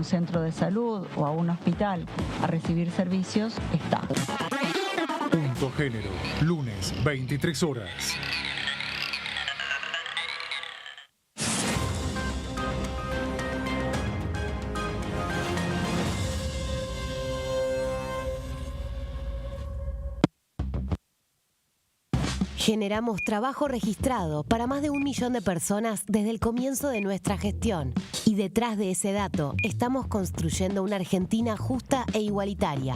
un centro de salud o a un hospital a recibir servicios, está. Punto Género, lunes, 23 horas. Generamos trabajo registrado para más de 1 millón de personas desde el comienzo de nuestra gestión. Y detrás de ese dato, estamos construyendo una Argentina justa e igualitaria.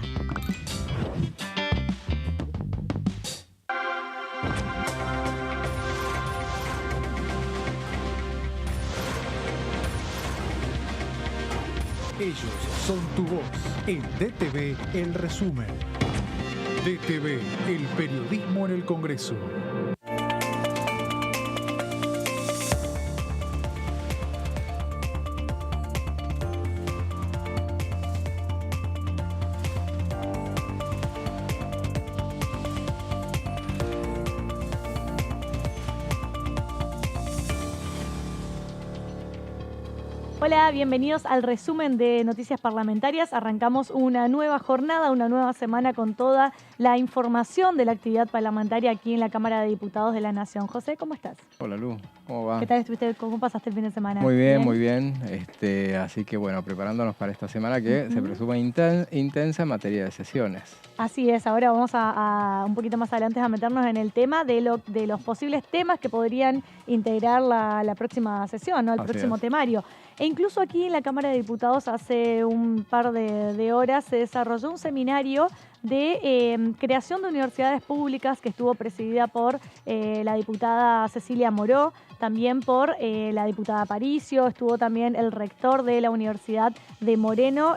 Ellos son tu voz. En DTV, el resumen. DTV, el periodismo en el Congreso. Hola, bienvenidos al resumen de Noticias Parlamentarias. Arrancamos una nueva jornada, una nueva semana con toda la información de la actividad parlamentaria aquí en la Cámara de Diputados de la Nación. José, ¿cómo estás? Hola Lu, ¿cómo va? ¿Qué tal estuviste? ¿Cómo pasaste el fin de semana? Muy bien, muy bien. Así que bueno, preparándonos para esta semana que se presume intensa en materia de sesiones. Así es, ahora vamos a un poquito más adelante a meternos en el tema de los posibles temas que podrían integrar la próxima sesión, ¿no? El próximo temario. E incluso aquí en la Cámara de Diputados hace un par de horas se desarrolló un seminario de creación de universidades públicas que estuvo presidida por la diputada Cecilia Moró, también por la diputada Aparicio, estuvo también el rector de la Universidad de Moreno,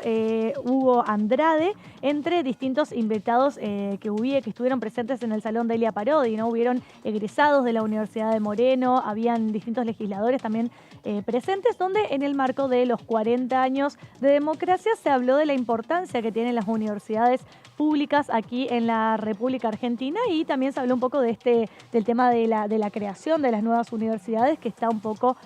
Hugo Andrade, entre distintos invitados que estuvieron presentes en el Salón de Elia Parodi, ¿no? Hubieron egresados de la Universidad de Moreno, habían distintos legisladores también presentes, donde en el marco de los 40 años de democracia se habló de la importancia que tienen las universidades públicas aquí en la República Argentina, y también se habló un poco del tema de la creación de las nuevas universidades, que está un poco,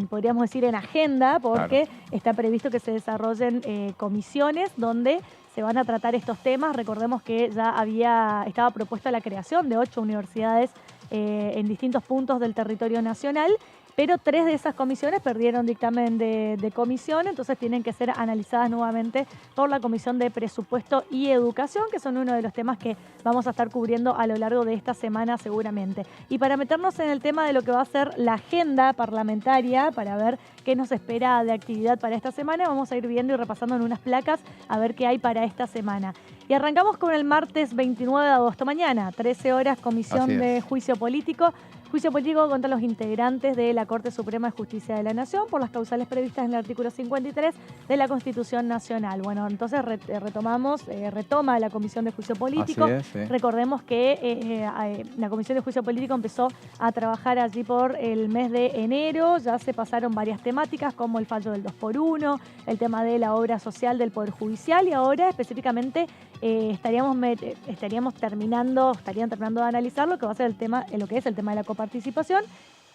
podríamos decir, en agenda, porque está previsto que se desarrollen comisiones donde se van a tratar estos temas. Recordemos que ya estaba propuesta la creación de 8 universidades en distintos puntos del territorio nacional, pero 3 de esas comisiones perdieron dictamen de comisión, entonces tienen que ser analizadas nuevamente por la Comisión de Presupuesto y Educación, que son uno de los temas que vamos a estar cubriendo a lo largo de esta semana seguramente. Y para meternos en el tema de lo que va a ser la agenda parlamentaria, para ver qué nos espera de actividad para esta semana, vamos a ir viendo y repasando en unas placas a ver qué hay para esta semana. Y arrancamos con el martes 29 de agosto, mañana, 13 horas, Comisión de Juicio Político. Juicio político contra los integrantes de la Corte Suprema de Justicia de la Nación por las causales previstas en el artículo 53 de la Constitución Nacional. Bueno, entonces retoma la Comisión de Juicio Político. Así es, sí. Recordemos que la Comisión de Juicio Político empezó a trabajar allí por el mes de enero. Ya se pasaron varias temáticas como el fallo del 2x1, el tema de la obra social del Poder Judicial, y ahora específicamente estarían terminando de analizar lo que va a ser lo que es el tema de la coparticipación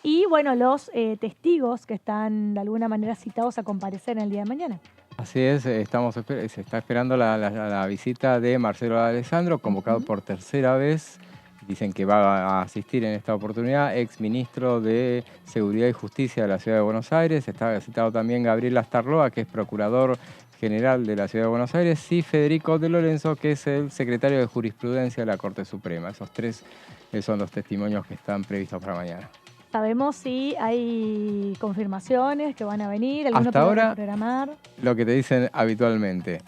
y bueno, los testigos que están de alguna manera citados a comparecer en el día de mañana. Así es, se está esperando la visita de Marcelo Alessandro, convocado por tercera vez. Dicen que va a asistir en esta oportunidad, exministro de Seguridad y Justicia de la Ciudad de Buenos Aires. Está citado también Gabriel Astarloa, que es procurador general de la Ciudad de Buenos Aires, y Federico de Lorenzo, que es el secretario de Jurisprudencia de la Corte Suprema. Esos 3 son los testimonios que están previstos para mañana. ¿Sabemos si hay confirmaciones que van a venir? ¿Alguno Hasta ahora, programar? Lo que te dicen habitualmente,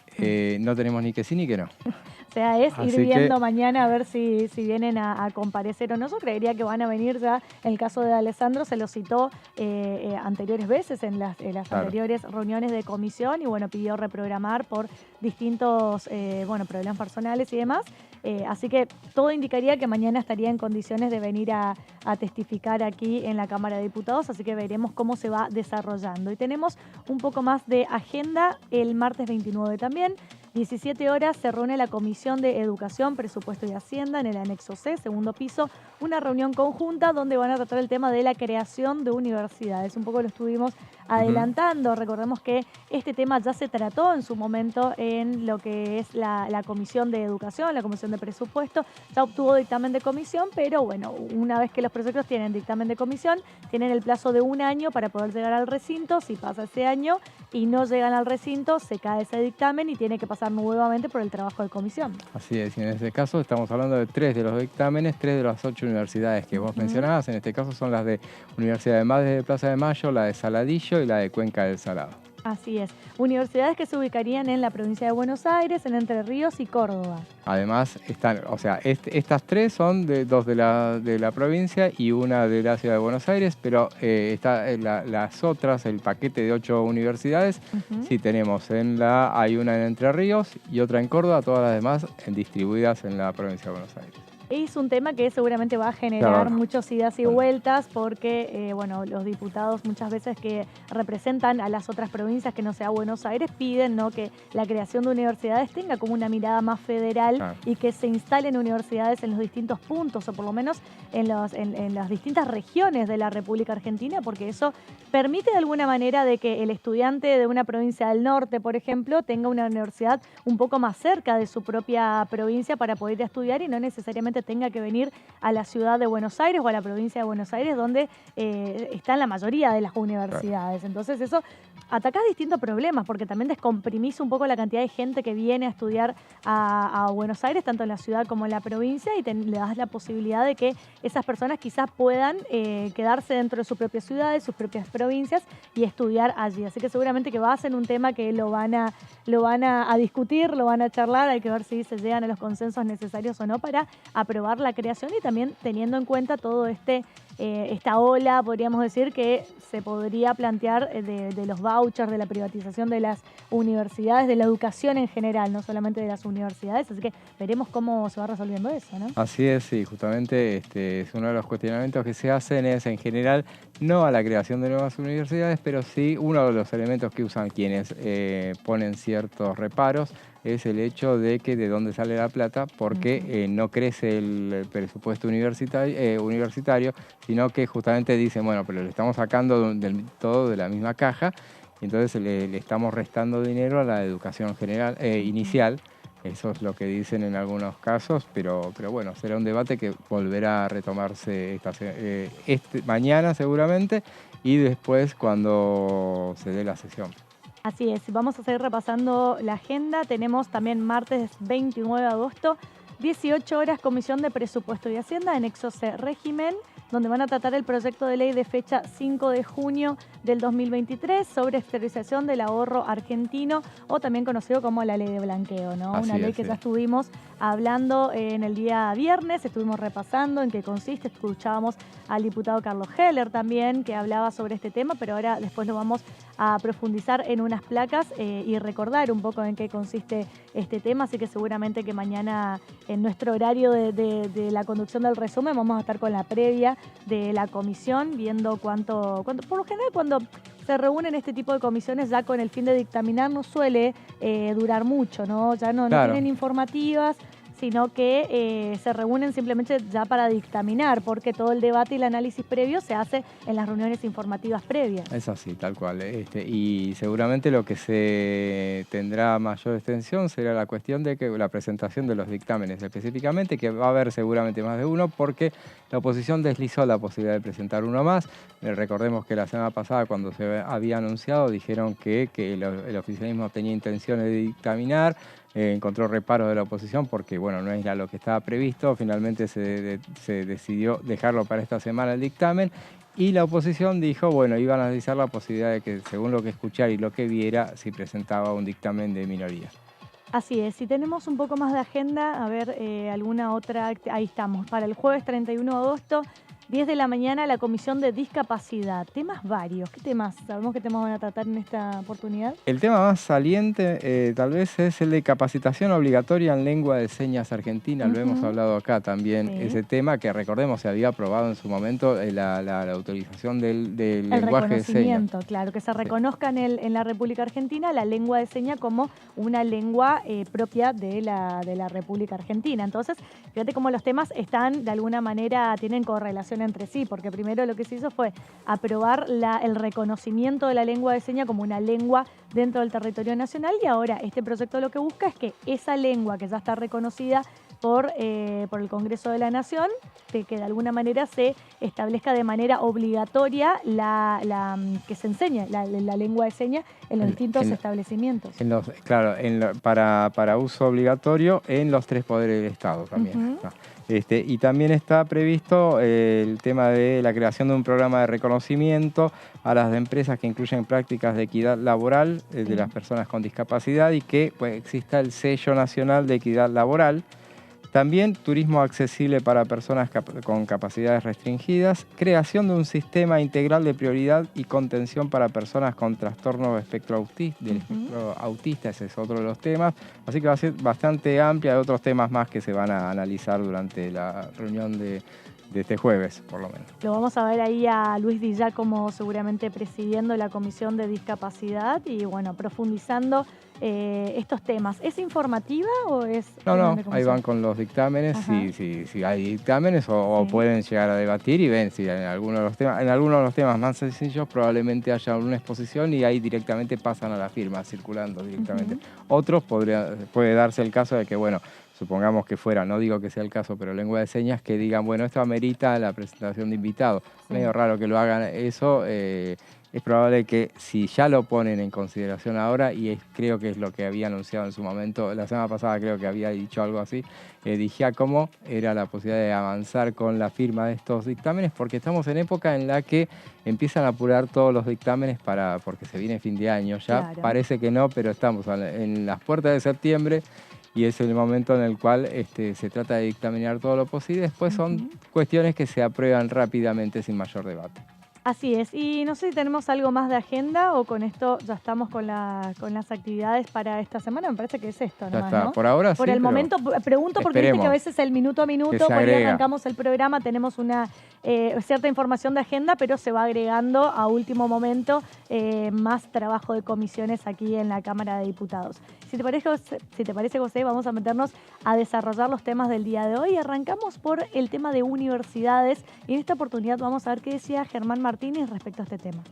no tenemos ni que sí ni que no. O sea, es ir viendo mañana a ver si vienen a comparecer o no. Yo creería que van a venir ya. En el caso de Alessandro se lo citó anteriores veces en las anteriores reuniones de comisión y bueno, pidió reprogramar por distintos problemas personales y demás. Así que todo indicaría que mañana estaría en condiciones de venir a testificar aquí en la Cámara de Diputados, así que veremos cómo se va desarrollando. Y tenemos un poco más de agenda el martes 29 también. 17 horas se reúne la Comisión de Educación, Presupuesto y Hacienda en el anexo C, segundo piso, una reunión conjunta donde van a tratar el tema de la creación de universidades. Un poco lo estuvimos adelantando. Recordemos que este tema ya se trató en su momento en lo que es la Comisión de Educación, la Comisión de Presupuesto. Ya obtuvo dictamen de comisión, pero bueno, una vez que los proyectos tienen dictamen de comisión, tienen el plazo de 1 año para poder llegar al recinto. Si pasa ese año y no llegan al recinto, se cae ese dictamen y tiene que pasar nuevamente por el trabajo de comisión. Así es, y en este caso estamos hablando de 3 de los dictámenes, 3 de las 8 universidades que vos mencionabas. En este caso son las de Universidad de Madres de Plaza de Mayo, la de Saladillo y la de Cuenca del Salado. Así es. Universidades que se ubicarían en la provincia de Buenos Aires, en Entre Ríos y Córdoba. Además, están, o sea, estas 3 son dos de la provincia y una de la ciudad de Buenos Aires, pero las otras, el paquete de 8 universidades, sí tenemos hay una en Entre Ríos y otra en Córdoba, todas las demás distribuidas en la provincia de Buenos Aires. Es un tema que seguramente va a generar muchas idas y vueltas porque, bueno, los diputados muchas veces que representan a las otras provincias que no sea Buenos Aires piden, ¿no?, que la creación de universidades tenga como una mirada más federal y que se instalen universidades en los distintos puntos o por lo menos en las distintas regiones de la República Argentina, porque eso permite de alguna manera de que el estudiante de una provincia del norte, por ejemplo, tenga una universidad un poco más cerca de su propia provincia para poder ir a estudiar y no necesariamente tenga que venir a la ciudad de Buenos Aires o a la provincia de Buenos Aires, donde están la mayoría de las universidades. Entonces eso atacás distintos problemas, porque también descomprimís un poco la cantidad de gente que viene a estudiar a Buenos Aires, tanto en la ciudad como en la provincia, y le das la posibilidad de que esas personas quizás puedan quedarse dentro de su propia ciudad, de sus propias provincias y estudiar allí. Así que seguramente que va a ser un tema que lo van a discutir, lo van a charlar, hay que ver si se llegan a los consensos necesarios o no para aprobar la creación y también teniendo en cuenta todo esta ola, podríamos decir, que se podría plantear de los vouchers, de la privatización de las universidades, de la educación en general, no solamente de las universidades. Así que veremos cómo se va resolviendo eso, ¿no? Así es, sí, justamente es uno de los cuestionamientos que se hacen es en general no a la creación de nuevas universidades, pero sí uno de los elementos que usan quienes ponen ciertos reparos es el hecho de que de dónde sale la plata, porque no crece el presupuesto universitario, sino que justamente dicen, bueno, pero le estamos sacando todo de la misma caja, y entonces le estamos restando dinero a la educación general inicial. Eso es lo que dicen en algunos casos, pero bueno, será un debate que volverá a retomarse mañana seguramente y después cuando se dé la sesión. Así es, vamos a seguir repasando la agenda. Tenemos también martes 29 de agosto, 18 horas, Comisión de Presupuesto y Hacienda, anexo C, régimen, donde van a tratar el proyecto de ley de fecha 5 de junio del 2023 sobre exteriorización del ahorro argentino, o también conocido como la ley de blanqueo, ¿no? Una ley que ya estuvimos hablando en el día viernes, estuvimos repasando en qué consiste, escuchábamos al diputado Carlos Heller también, que hablaba sobre este tema, pero ahora después lo vamos a profundizar en unas placas y recordar un poco en qué consiste este tema, así que seguramente que mañana en nuestro horario de la conducción del resumen vamos a estar con la previa de la comisión, viendo cuánto por lo general cuando se reúnen este tipo de comisiones ya con el fin de dictaminar no suele durar mucho, ¿no? Ya no tienen informativas, sino que se reúnen simplemente ya para dictaminar, porque todo el debate y el análisis previo se hace en las reuniones informativas previas. Es así, tal cual. Y seguramente lo que se tendrá mayor extensión será la cuestión de que la presentación de los dictámenes específicamente, que va a haber seguramente más de uno, porque la oposición deslizó la posibilidad de presentar uno más. Recordemos que la semana pasada, cuando se había anunciado, dijeron que el oficialismo tenía intenciones de dictaminar, encontró reparos de la oposición porque, bueno, no era lo que estaba previsto. Finalmente se decidió dejarlo para esta semana el dictamen y la oposición dijo, bueno, iban a analizar la posibilidad de que, según lo que escuchara y lo que viera, si presentaba un dictamen de minoría. Así es, si tenemos un poco más de agenda, a ver, alguna otra, ahí estamos, para el jueves 31 de agosto, 10 de la mañana, la Comisión de Discapacidad. Temas varios. ¿Qué temas? ¿Sabemos qué temas van a tratar en esta oportunidad? El tema más saliente tal vez es el de capacitación obligatoria en lengua de señas argentina. Lo hemos hablado acá también, ese tema que recordemos se había aprobado en su momento la autorización del lenguaje de señas. Claro, que se reconozca en la República Argentina la lengua de señas como una lengua propia de la República Argentina. Entonces, fíjate cómo los temas están de alguna manera, tienen correlación relaciona entre sí, porque primero lo que se hizo fue aprobar el reconocimiento de la lengua de señas como una lengua dentro del territorio nacional, y ahora este proyecto lo que busca es que esa lengua que ya está reconocida por el Congreso de la Nación, que de alguna manera se establezca de manera obligatoria que se enseñe la lengua de señas en los distintos establecimientos. Claro, para uso obligatorio en los 3 poderes del Estado también. Y también está previsto el tema de la creación de un programa de reconocimiento a las empresas que incluyen prácticas de equidad laboral de las personas con discapacidad y que pues, exista el sello nacional de equidad laboral. También turismo accesible para personas con capacidades restringidas, creación de un sistema integral de prioridad y contención para personas con trastorno del espectro autista, ese es otro de los temas. Así que va a ser bastante amplia, hay otros temas más que se van a analizar durante la reunión de este jueves, por lo menos. Lo vamos a ver ahí a Luis Di Giacomo seguramente presidiendo la Comisión de Discapacidad y bueno, profundizando estos temas. ¿Es informativa o es...? No, ahí van con los dictámenes, si hay dictámenes o pueden llegar a debatir y ven si en algunos de los temas más sencillos probablemente haya una exposición y ahí directamente pasan a la firma, circulando directamente. Otros puede darse el caso de que, bueno, supongamos que fuera, no digo que sea el caso, pero lengua de señas, que digan, bueno, esto amerita la presentación de invitados. Medio raro que lo hagan eso, es probable que si ya lo ponen en consideración ahora, y creo que es lo que había anunciado en su momento, la semana pasada creo que había dicho algo así, Di Giacomo, era la posibilidad de avanzar con la firma de estos dictámenes, porque estamos en época en la que empiezan a apurar todos los dictámenes porque se viene fin de año ya, claro. Parece que no, pero estamos en las puertas de septiembre, y es el momento en el cual se trata de dictaminar todo lo posible. Después son cuestiones que se aprueban rápidamente sin mayor debate. Así es, y no sé si tenemos algo más de agenda o con esto ya estamos con las actividades para esta semana. Me parece que es esto nomás, ya está. ¿no? Por ahora por sí, el momento, pregunto porque viste que a veces el minuto a minuto, cuando arrancamos el programa, tenemos una cierta información de agenda, pero se va agregando a último momento más trabajo de comisiones aquí en la Cámara de Diputados. Si te parece, José, vamos a meternos a desarrollar los temas del día de hoy. Arrancamos por el tema de universidades y en esta oportunidad vamos a ver qué decía Germán Martínez respecto a este tema.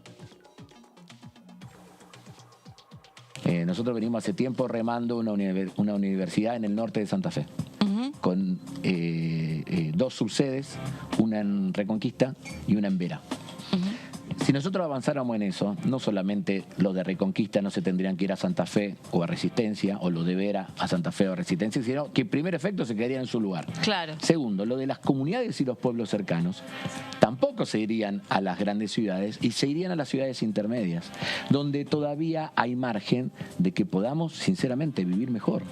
Nosotros venimos hace tiempo remando una universidad en el norte de Santa Fe, con 2 subsedes, una en Reconquista y una en Vera. Si nosotros avanzáramos en eso, no solamente los de Reconquista no se tendrían que ir a Santa Fe o a Resistencia, o los de Vera a Santa Fe o a Resistencia, sino que en primer efecto se quedarían en su lugar. Claro. Segundo, lo de las comunidades y los pueblos cercanos tampoco se irían a las grandes ciudades y se irían a las ciudades intermedias, donde todavía hay margen de que podamos, sinceramente, vivir mejor.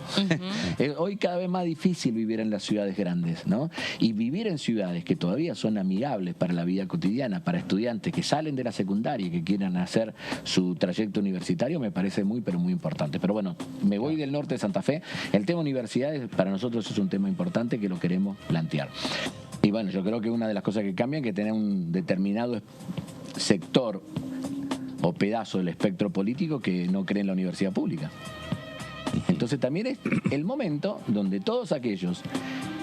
Hoy cada vez más difícil vivir en las ciudades grandes, ¿no? Y vivir en ciudades que todavía son amigables para la vida cotidiana, para estudiantes que salen de la secundaria y que quieran hacer su trayecto universitario, me parece muy, pero muy importante. Pero bueno, me voy del norte de Santa Fe. El tema universidades para nosotros es un tema importante que lo queremos plantear. Y bueno, yo creo que una de las cosas que cambian es que tener un determinado sector o pedazo del espectro político que no cree en la universidad pública. Entonces también es el momento donde todos aquellos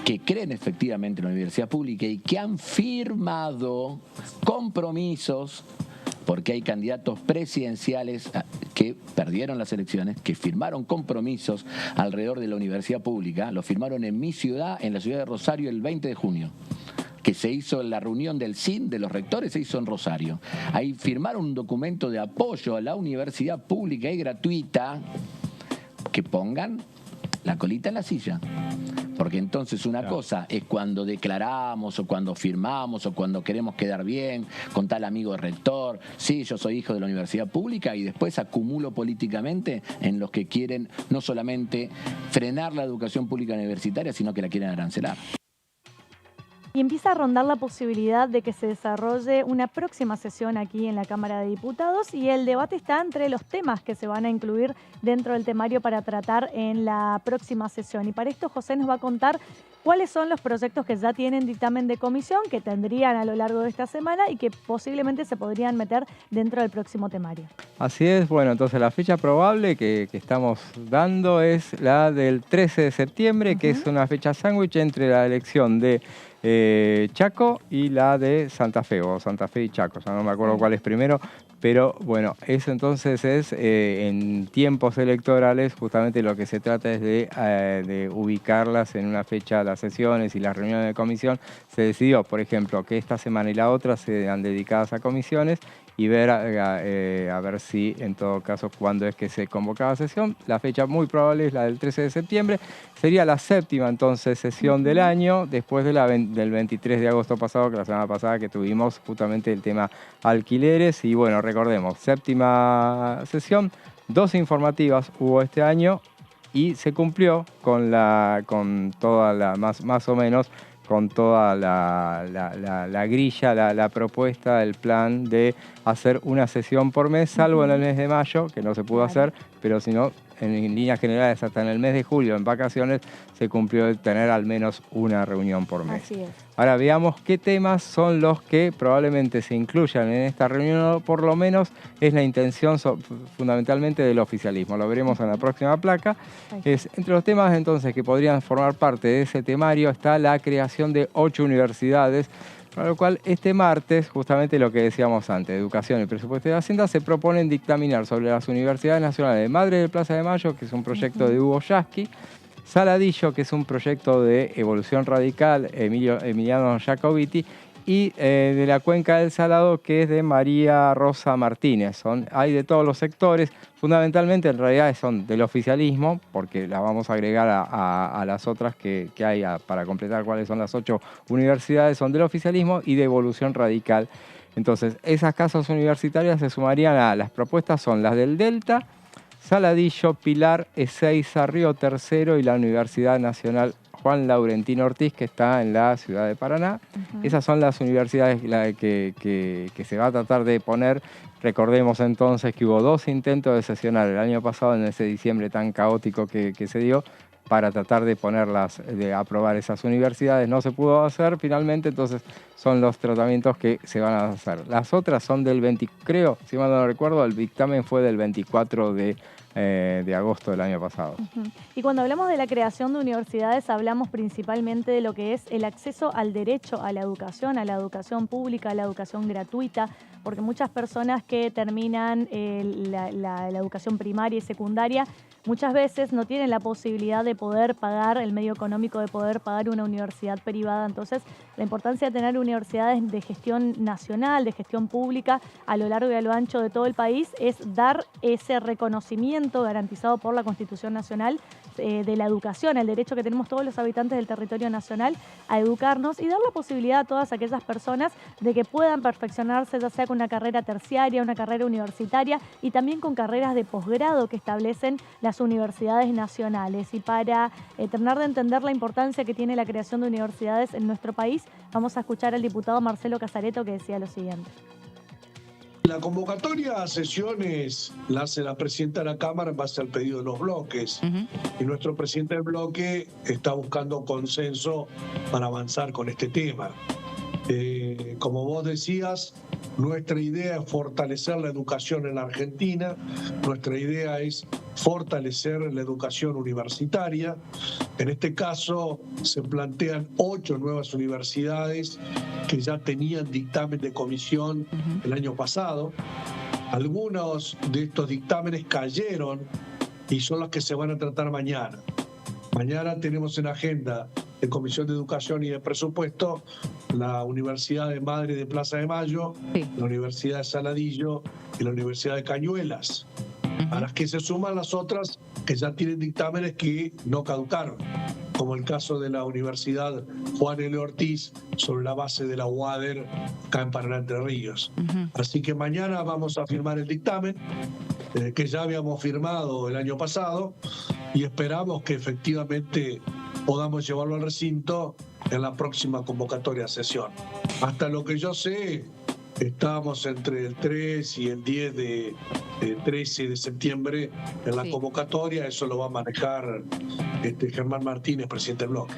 que creen efectivamente en la universidad pública y que han firmado compromisos, porque hay candidatos presidenciales que perdieron las elecciones, que firmaron compromisos alrededor de la universidad pública, lo firmaron en mi ciudad, en la ciudad de Rosario, el 20 de junio. Que se hizo la reunión del CIN, de los rectores, se hizo en Rosario. Ahí firmaron un documento de apoyo a la universidad pública y gratuita, que pongan la colita en la silla. Porque entonces una cosa es cuando declaramos o cuando firmamos o cuando queremos quedar bien con tal amigo rector, sí, yo soy hijo de la universidad pública, y después acumulo políticamente en los que quieren no solamente frenar la educación pública universitaria, sino que la quieren arancelar. Y empieza a rondar la posibilidad de que se desarrolle una próxima sesión aquí en la Cámara de Diputados, y el debate está entre los temas que se van a incluir dentro del temario para tratar en la próxima sesión. Y para esto José nos va a contar cuáles son los proyectos que ya tienen dictamen de comisión, que tendrían a lo largo de esta semana y que posiblemente se podrían meter dentro del próximo temario. Así es, bueno, entonces la fecha probable que estamos dando es la del 13 de septiembre, que es una fecha sándwich entre la elección de Chaco y la de Santa Fe, o Santa Fe y Chaco, ya no me acuerdo cuál es primero, pero bueno, eso entonces es en tiempos electorales, justamente lo que se trata es de ubicarlas en una fecha, las sesiones y las reuniones de comisión. Se decidió, por ejemplo, que esta semana y la otra sean dedicadas a comisiones y ver a ver si, en todo caso, cuándo es que se convocaba sesión. La fecha muy probable es la del 13 de septiembre. Sería la séptima, entonces, sesión del año, después de del 23 de agosto pasado, que la semana pasada que tuvimos justamente el tema alquileres. Y bueno, recordemos, séptima sesión, 2 informativas hubo este año y se cumplió con toda la, más o menos, con toda la grilla, la propuesta, el plan de hacer una sesión por mes, salvo en el mes de mayo, que no se pudo hacer, pero si no, en líneas generales, hasta en el mes de julio, en vacaciones, se cumplió de tener al menos una reunión por mes. Así es. Ahora veamos qué temas son los que probablemente se incluyan en esta reunión, o por lo menos es la intención fundamentalmente del oficialismo. Lo veremos en la próxima placa. Entre los temas entonces que podrían formar parte de ese temario está la creación de 8 universidades, para lo cual este martes, justamente lo que decíamos antes, Educación y Presupuesto de Hacienda, se proponen dictaminar sobre las universidades nacionales de Madre de Plaza de Mayo, que es un proyecto de Hugo Yasky, Saladillo, que es un proyecto de Evolución Radical, Emiliano Jacobiti, y de la Cuenca del Salado, que es de María Rosa Martínez. Hay de todos los sectores, fundamentalmente en realidad son del oficialismo, porque la vamos a agregar a las otras que hay para completar cuáles son las 8 universidades, son del oficialismo y de Evolución Radical. Entonces, esas casas universitarias se sumarían a las propuestas, son las del Delta, Saladillo, Pilar, Ezeiza, Río Tercero y la Universidad Nacional Juan Laurentino Ortiz, que está en la ciudad de Paraná. Esas son las universidades que se va a tratar de poner. Recordemos entonces que hubo 2 intentos de sesionar el año pasado, en ese diciembre tan caótico que se dio, para tratar de aprobar esas universidades. No se pudo hacer finalmente, entonces son los tratamientos que se van a hacer. Las otras son del 20, creo, si mal no recuerdo, el dictamen fue del 24 de agosto del año pasado. Y cuando hablamos de la creación de universidades, hablamos principalmente de lo que es el acceso al derecho a la educación pública, a la educación gratuita, porque muchas personas que terminan la educación primaria y secundaria muchas veces no tienen la posibilidad de poder pagar el medio económico, de poder pagar una universidad privada. Entonces, la importancia de tener universidades de gestión nacional, de gestión pública a lo largo y a lo ancho de todo el país es dar ese reconocimiento garantizado por la Constitución Nacional de la educación, el derecho que tenemos todos los habitantes del territorio nacional a educarnos y dar la posibilidad a todas aquellas personas de que puedan perfeccionarse, ya sea con una carrera terciaria, una carrera universitaria y también con carreras de posgrado que establecen las universidades nacionales. Y para terminar de entender la importancia que tiene la creación de universidades en nuestro país, vamos a escuchar al diputado Marcelo Casareto, que decía lo siguiente. La convocatoria a sesiones la hace la presidenta de la Cámara en base al pedido de los bloques. Y nuestro presidente del bloque está buscando consenso para avanzar con este tema. Como vos decías, nuestra idea es fortalecer la educación en la Argentina, nuestra idea es fortalecer la educación universitaria. En este caso se plantean 8 nuevas universidades que ya tenían dictamen de comisión el año pasado. Algunos de estos dictámenes cayeron y son los que se van a tratar mañana. Mañana tenemos en agenda de Comisión de Educación y de Presupuesto la Universidad de Madre de Plaza de Mayo, la Universidad de Saladillo y la Universidad de Cañuelas, a las que se suman las otras que ya tienen dictámenes que no caducaron, como el caso de la Universidad Juan L. Ortiz sobre la base de la UADER acá en Paraná, Entre Ríos. Así que mañana vamos a firmar el dictamen que ya habíamos firmado el año pasado y esperamos que efectivamente podamos llevarlo al recinto en la próxima convocatoria a sesión. Hasta lo que yo sé, estamos entre el 3 y el 10 de 13 de septiembre en la convocatoria. Eso lo va a manejar Germán Martínez, presidente del bloque.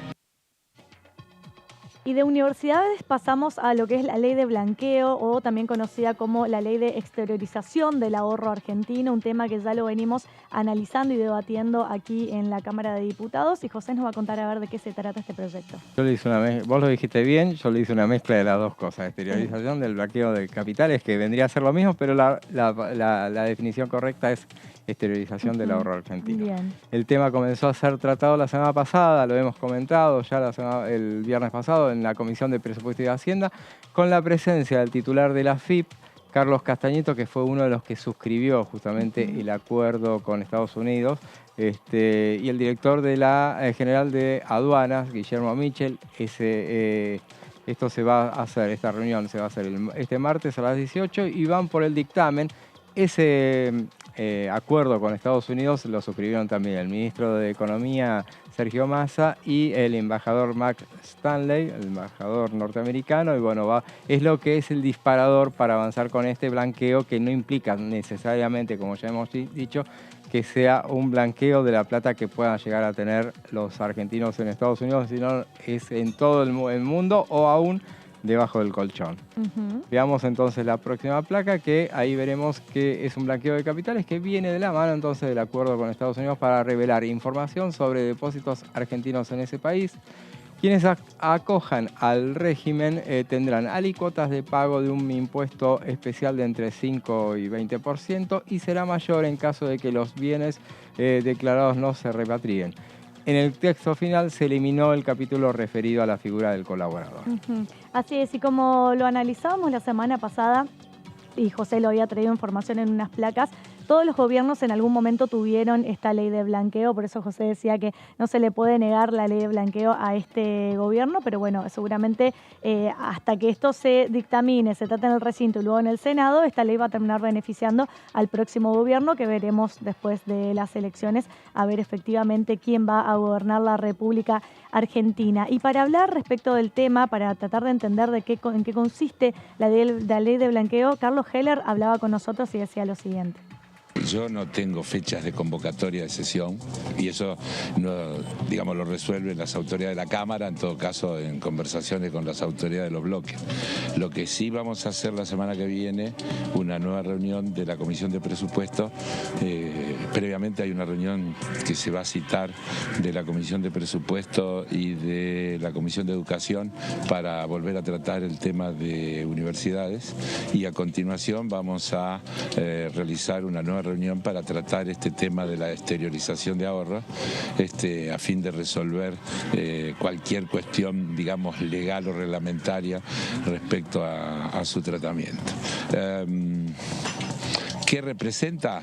Y de universidades pasamos a lo que es la ley de blanqueo, o también conocida como la ley de exteriorización del ahorro argentino, un tema que ya lo venimos analizando y debatiendo aquí en la Cámara de Diputados, y José nos va a contar a ver de qué se trata este proyecto. Yo le hice vos lo dijiste bien, yo le hice una mezcla de las dos cosas, exteriorización del blanqueo de capitales, que vendría a ser lo mismo, pero la definición correcta es exteriorización del ahorro argentino. Bien. El tema comenzó a ser tratado la semana pasada, lo hemos comentado ya el viernes pasado en la Comisión de Presupuesto y Hacienda, con la presencia del titular de la AFIP, Carlos Castañeto, que fue uno de los que suscribió justamente el acuerdo con Estados Unidos, y el director de la General de Aduanas, Guillermo Michel. Esto se va a hacer, esta reunión se va a hacer este martes a las 18 y van por el dictamen. Ese acuerdo con Estados Unidos lo suscribieron también el ministro de Economía, Sergio Massa, y el embajador Max Stanley, el embajador norteamericano, y bueno, es lo que es el disparador para avanzar con este blanqueo, que no implica necesariamente, como ya hemos dicho, que sea un blanqueo de la plata que puedan llegar a tener los argentinos en Estados Unidos, sino es en todo el mundo o aún debajo del colchón. Veamos entonces la próxima placa, que ahí veremos que es un blanqueo de capitales que viene de la mano entonces del acuerdo con Estados Unidos para revelar información sobre depósitos argentinos en ese país. Quienes acojan al régimen tendrán alícuotas de pago de un impuesto especial de entre 5 y 20% y será mayor en caso de que los bienes declarados no se repatrien. En el texto final se eliminó el capítulo referido a la figura del colaborador. Así es, y como lo analizábamos la semana pasada, y José lo había traído información en unas placas, todos los gobiernos en algún momento tuvieron esta ley de blanqueo, por eso José decía que no se le puede negar la ley de blanqueo a este gobierno, pero bueno, seguramente hasta que esto se dictamine, se trate en el recinto y luego en el Senado, esta ley va a terminar beneficiando al próximo gobierno, que veremos después de las elecciones, a ver efectivamente quién va a gobernar la República Argentina. Y para hablar respecto del tema, para tratar de entender en qué consiste la ley de blanqueo, Carlos Heller hablaba con nosotros y decía lo siguiente. Yo no tengo fechas de convocatoria de sesión y eso no, digamos, lo resuelven las autoridades de la Cámara, en todo caso en conversaciones con las autoridades de los bloques. Lo que sí vamos a hacer la semana que viene, una nueva reunión de la Comisión de Presupuesto. Previamente hay una reunión que se va a citar de la Comisión de Presupuesto y de la Comisión de Educación para volver a tratar el tema de universidades, y a continuación vamos a realizar una nueva reunión para tratar este tema de la exteriorización de ahorro, a fin de resolver cualquier cuestión, digamos, legal o reglamentaria respecto a su tratamiento. ¿Qué representa?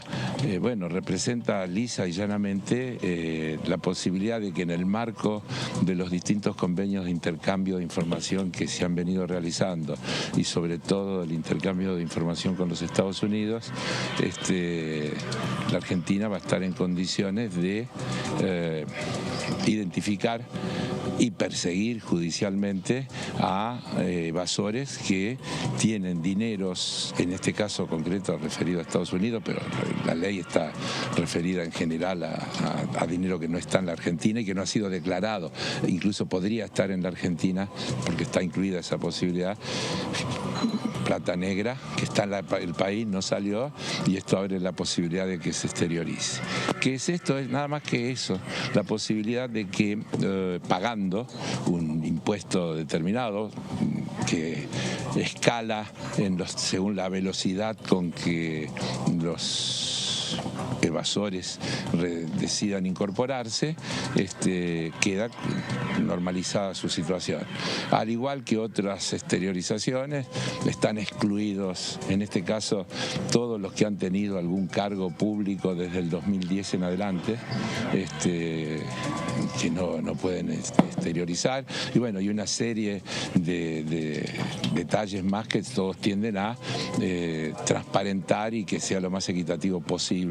Bueno, representa lisa y llanamente la posibilidad de que en el marco de los distintos convenios de intercambio de información que se han venido realizando, y sobre todo el intercambio de información con los Estados Unidos, la Argentina va a estar en condiciones de identificar y perseguir judicialmente a evasores que tienen dineros, en este caso concreto referido a Estados Unidos, pero la ley está referida en general a dinero que no está en la Argentina y que no ha sido declarado. Incluso podría estar en la Argentina porque está incluida esa posibilidad. Plata negra que está en el país, no salió, y esto abre la posibilidad de que se exteriorice. ¿Qué es esto? Es nada más que eso, la posibilidad de que pagando un impuesto determinado que escala según la velocidad con que los evasores decidan incorporarse, queda normalizada su situación. Al igual que otras exteriorizaciones, están excluidos, en este caso, todos los que han tenido algún cargo público desde el 2010 en adelante, que no pueden exteriorizar, y bueno, y una serie de detalles más que todos tienden a transparentar y que sea lo más equitativo posible.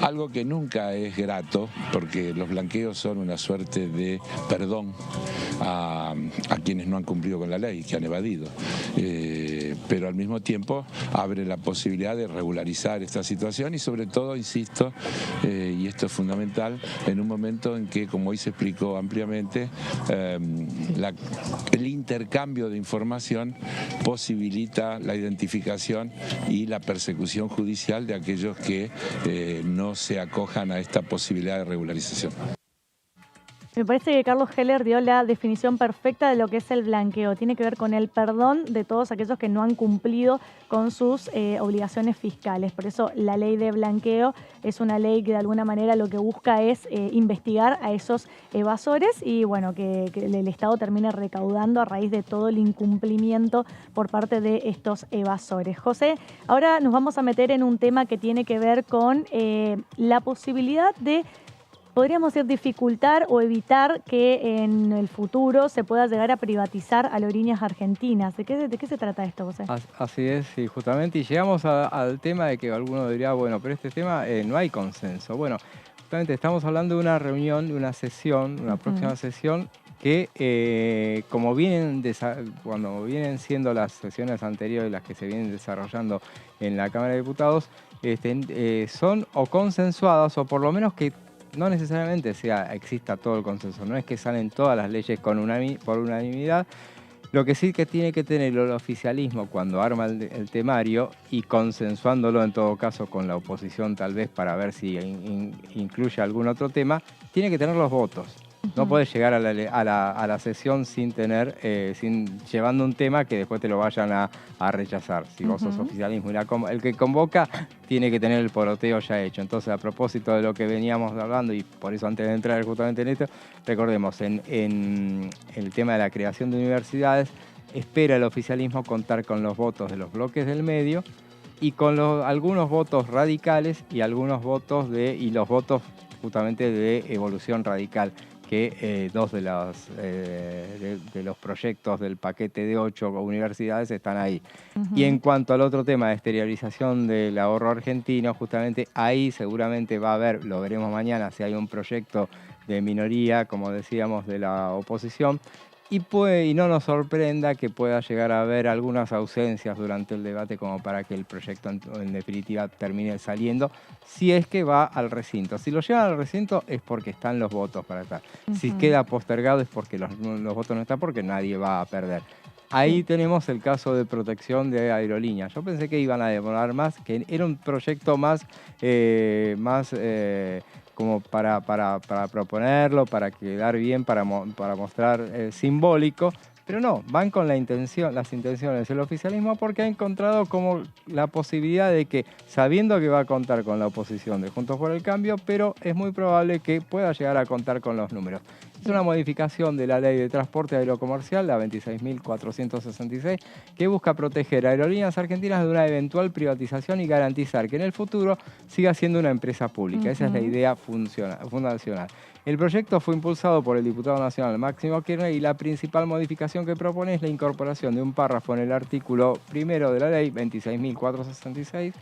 Algo que nunca es grato, porque los blanqueos son una suerte de perdón a quienes no han cumplido con la ley, que han evadido. Pero al mismo tiempo abre la posibilidad de regularizar esta situación y sobre todo, insisto, y esto es fundamental, en un momento en que, como hoy se explicó ampliamente, el intercambio de información posibilita la identificación y la persecución judicial de aquellos que no se acojan a esta posibilidad de regularización. Me parece que Carlos Heller dio la definición perfecta de lo que es el blanqueo. Tiene que ver con el perdón de todos aquellos que no han cumplido con sus obligaciones fiscales. Por eso la ley de blanqueo es una ley que de alguna manera lo que busca es investigar a esos evasores y bueno, que el Estado termine recaudando a raíz de todo el incumplimiento por parte de estos evasores. José, ahora nos vamos a meter en un tema que tiene que ver con la posibilidad de, podríamos decir, dificultar o evitar que en el futuro se pueda llegar a privatizar Aerolíneas Argentinas. ¿De qué se trata esto, José? Así es, sí, justamente. Y llegamos al tema de que alguno diría, bueno, pero este tema no hay consenso. Bueno, justamente estamos hablando de una reunión, de una sesión, una próxima sesión que cuando vienen siendo las sesiones anteriores, las que se vienen desarrollando en la Cámara de Diputados, son o consensuadas o por lo menos que no necesariamente exista todo el consenso, no es que salen todas las leyes por unanimidad. Lo que sí que tiene que tener el oficialismo cuando arma el temario y consensuándolo en todo caso con la oposición tal vez para ver si incluye algún otro tema, tiene que tener los votos. No puedes llegar a la sesión sin llevando un tema que después te lo vayan a rechazar. Si vos sos oficialismo y el que convoca tiene que tener el poroteo ya hecho. Entonces, a propósito de lo que veníamos hablando, y por eso antes de entrar justamente en esto, recordemos, en el tema de la creación de universidades, espera el oficialismo contar con los votos de los bloques del medio y con algunos votos radicales y algunos votos los votos justamente de Evolución Radical, que dos de los proyectos del paquete de 8 universidades están ahí. Y en cuanto al otro tema de exteriorización del ahorro argentino, justamente ahí seguramente va a haber, lo veremos mañana, si hay un proyecto de minoría, como decíamos, de la oposición, y no nos sorprenda que pueda llegar a haber algunas ausencias durante el debate como para que el proyecto en definitiva termine saliendo, si es que va al recinto. Si lo llevan al recinto es porque están los votos para estar. Si queda postergado es porque los votos no están, porque nadie va a perder. Ahí tenemos el caso de protección de aerolíneas. Yo pensé que iban a demorar más, que era un proyecto más como para proponerlo, para quedar bien, para mostrar simbólico, pero no, van con las intenciones del oficialismo porque ha encontrado como la posibilidad de que, sabiendo que va a contar con la oposición de Juntos por el Cambio, pero es muy probable que pueda llegar a contar con los números. Es una modificación de la Ley de Transporte Aerocomercial, la 26.466, que busca proteger a Aerolíneas Argentinas de una eventual privatización y garantizar que en el futuro siga siendo una empresa pública. Esa es la idea fundacional. El proyecto fue impulsado por el diputado nacional Máximo Kirchner y la principal modificación que propone es la incorporación de un párrafo en el artículo 1 de la Ley 26.466,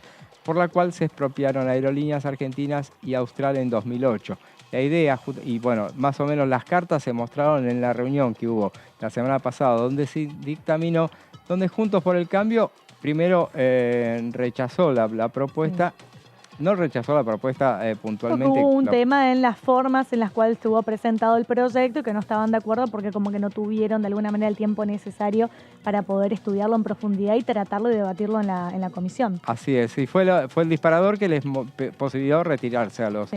por la cual se expropiaron Aerolíneas Argentinas y Austral en 2008. La idea, y bueno, más o menos las cartas se mostraron en la reunión que hubo la semana pasada, donde se dictaminó, donde Juntos por el Cambio primero rechazó la propuesta. No rechazó la propuesta puntualmente. Hubo un tema en las formas en las cuales estuvo presentado el proyecto y que no estaban de acuerdo porque como que no tuvieron de alguna manera el tiempo necesario para poder estudiarlo en profundidad y tratarlo y debatirlo en la comisión. Así es, sí, fue el disparador que les posibilitó retirarse a los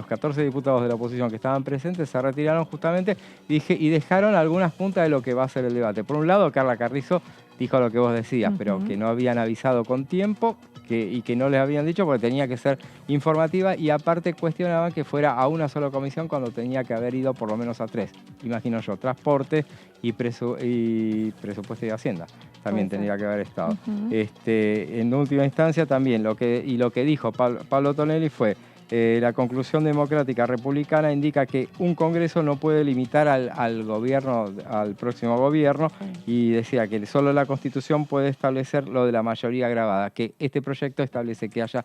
14 diputados de la oposición que estaban presentes, se retiraron justamente y dejaron algunas puntas de lo que va a ser el debate. Por un lado, Carla Carrizo dijo lo que vos decías, pero que no habían avisado con tiempo y que no les habían dicho porque tenía que ser informativa y aparte cuestionaban que fuera a una sola comisión cuando tenía que haber ido por lo menos a 3. Imagino yo, transporte y presupuesto y hacienda. También tendría que haber estado. En última instancia también lo que dijo Pablo Tonelli fue la conclusión democrática republicana indica que un Congreso no puede limitar al gobierno, al próximo gobierno, y decía que solo la Constitución puede establecer lo de la mayoría agravada, que este proyecto establece que haya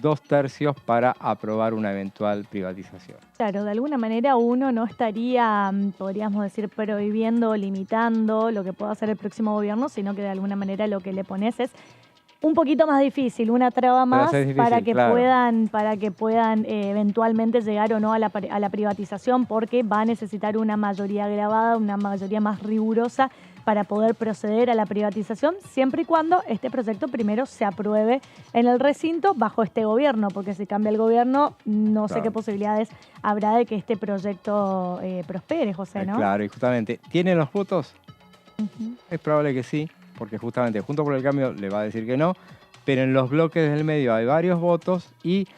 2/3 para aprobar una eventual privatización. Claro, de alguna manera uno no estaría, podríamos decir, prohibiendo o limitando lo que pueda hacer el próximo gobierno, sino que de alguna manera lo que le pones es un poquito más difícil, una traba más difícil, para que puedan eventualmente llegar o no a la privatización, porque va a necesitar una mayoría agravada, una mayoría más rigurosa para poder proceder a la privatización, siempre y cuando este proyecto primero se apruebe en el recinto bajo este gobierno, porque si cambia el gobierno, no sé qué posibilidades habrá de que este proyecto prospere, José, ¿no? Claro, y justamente, ¿tienen los votos? Es probable que sí, porque justamente Juntos por el Cambio le va a decir que no, pero en los bloques del medio hay varios votos y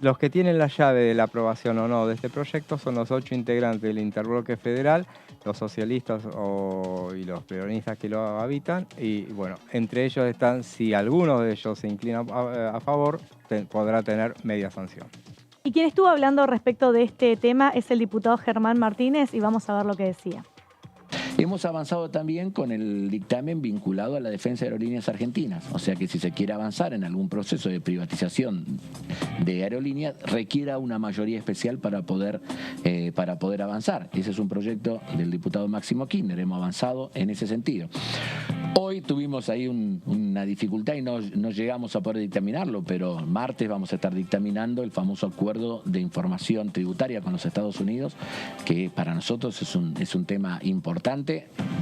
los que tienen la llave de la aprobación o no de este proyecto son los 8 integrantes del interbloque federal, los socialistas y los peronistas que lo habitan, y bueno, entre ellos están, si alguno de ellos se inclina a favor, podrá tener media sanción. Y quien estuvo hablando respecto de este tema es el diputado Germán Martínez, y vamos a ver lo que decía. Hemos avanzado también con el dictamen vinculado a la defensa de Aerolíneas Argentinas. O sea que si se quiere avanzar en algún proceso de privatización de aerolíneas, requiera una mayoría especial para poder avanzar. Ese es un proyecto del diputado Máximo Kirchner. Hemos avanzado en ese sentido. Hoy tuvimos ahí una dificultad y no llegamos a poder dictaminarlo, pero martes vamos a estar dictaminando el famoso acuerdo de información tributaria con los Estados Unidos, que para nosotros es un tema importante.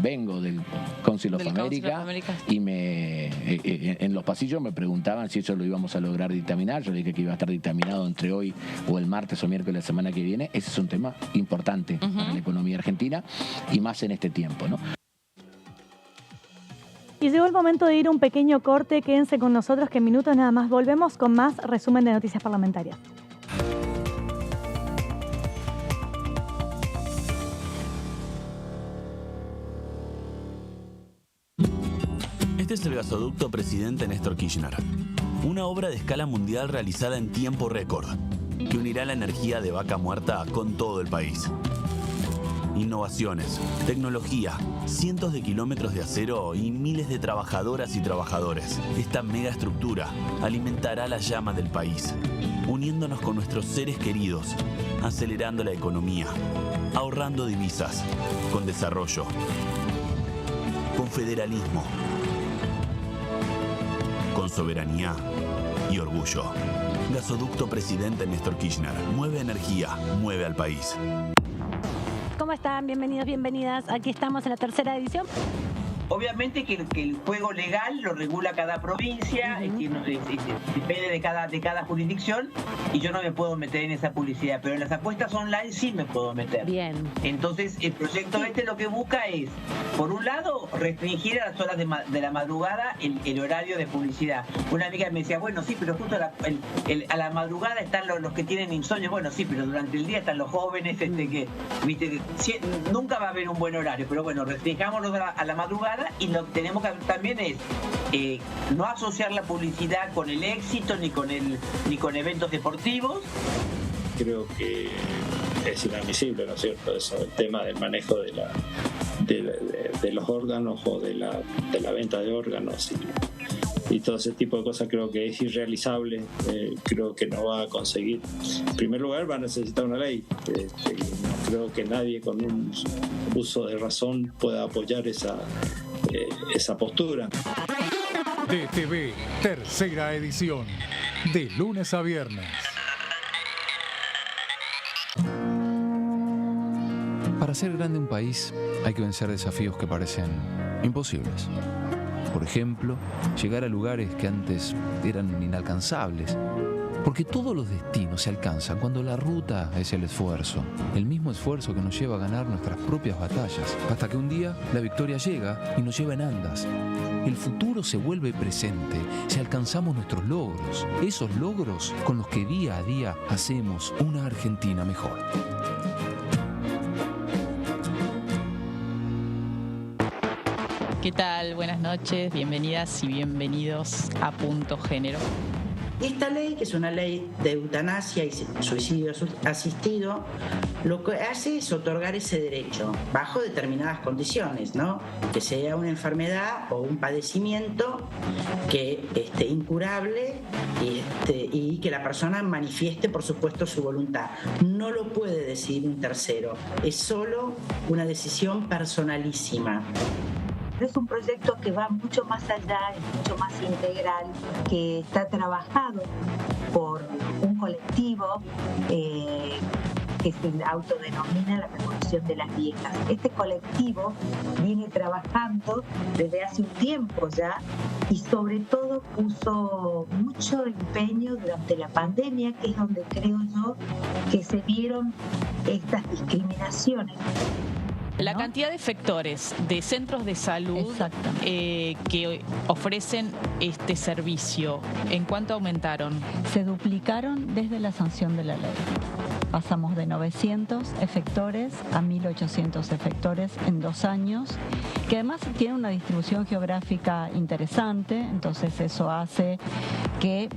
Vengo del Council of America y en los pasillos me preguntaban si eso lo íbamos a lograr dictaminar. Yo dije que iba a estar dictaminado entre hoy o el martes o miércoles de la semana que viene. Ese es un tema importante para la economía argentina y más en este tiempo, ¿no? Y llegó el momento de ir a un pequeño corte. Quédense con nosotros, que en minutos nada más volvemos con más resumen de noticias parlamentarias. Este es el gasoducto Presidente Néstor Kirchner, una obra de escala mundial realizada en tiempo récord, que unirá la energía de Vaca Muerta con todo el país. Innovaciones, tecnología, cientos de kilómetros de acero y miles de trabajadoras y trabajadores. Esta megaestructura alimentará la llama del país, uniéndonos con nuestros seres queridos, acelerando la economía, ahorrando divisas, con desarrollo, con federalismo, con soberanía y orgullo. Gasoducto Presidente Néstor Kirchner. Mueve energía, mueve al país. ¿Cómo están? Bienvenidos, bienvenidas. Aquí estamos en la tercera edición. Obviamente que el juego legal lo regula cada provincia, depende de cada jurisdicción, y yo no me puedo meter en esa publicidad, pero en las apuestas online sí me puedo meter. Bien. Entonces el proyecto lo que busca es, por un lado, restringir a las horas de la madrugada el horario de publicidad. Una amiga me decía, bueno, sí, pero justo a la madrugada están los que tienen insomnio. Bueno, sí, pero durante el día están los jóvenes, nunca va a haber un buen horario, pero bueno, restringámoslo a la madrugada. Y lo que tenemos que hacer también es no asociar la publicidad con el éxito ni con eventos deportivos. Creo que es inadmisible, ¿no es cierto? Eso, el tema del manejo de los órganos o de la venta de órganos y todo ese tipo de cosas. Creo que es irrealizable, creo que no va a conseguir. En primer lugar, va a necesitar una ley. No creo que nadie con un uso de razón pueda apoyar esa postura. DTV, tercera edición, de lunes a viernes. Para hacer grande un país hay que vencer desafíos que parecen imposibles. Por ejemplo, llegar a lugares que antes eran inalcanzables. Porque todos los destinos se alcanzan cuando la ruta es el esfuerzo. El mismo esfuerzo que nos lleva a ganar nuestras propias batallas. Hasta que un día la victoria llega y nos lleva en andas. El futuro se vuelve presente si alcanzamos nuestros logros. Esos logros con los que día a día hacemos una Argentina mejor. ¿Qué tal? Buenas noches, bienvenidas y bienvenidos a Punto Género. Esta ley, que es una ley de eutanasia y suicidio asistido, lo que hace es otorgar ese derecho bajo determinadas condiciones, ¿no? Que sea una enfermedad o un padecimiento que incurable y que la persona manifieste, por supuesto, su voluntad. No lo puede decidir un tercero, es solo una decisión personalísima. Es un proyecto que va mucho más allá, es mucho más integral, que está trabajado por un colectivo que se autodenomina la Revolución de las Viejas. Este colectivo viene trabajando desde hace un tiempo ya y sobre todo puso mucho empeño durante la pandemia, que es donde creo yo que se vieron estas discriminaciones. La cantidad de efectores de centros de salud que ofrecen este servicio, ¿en cuánto aumentaron? Se duplicaron desde la sanción de la ley. Pasamos de 900 efectores a 1.800 efectores en 2 años, que además tiene una distribución geográfica interesante, entonces eso hace que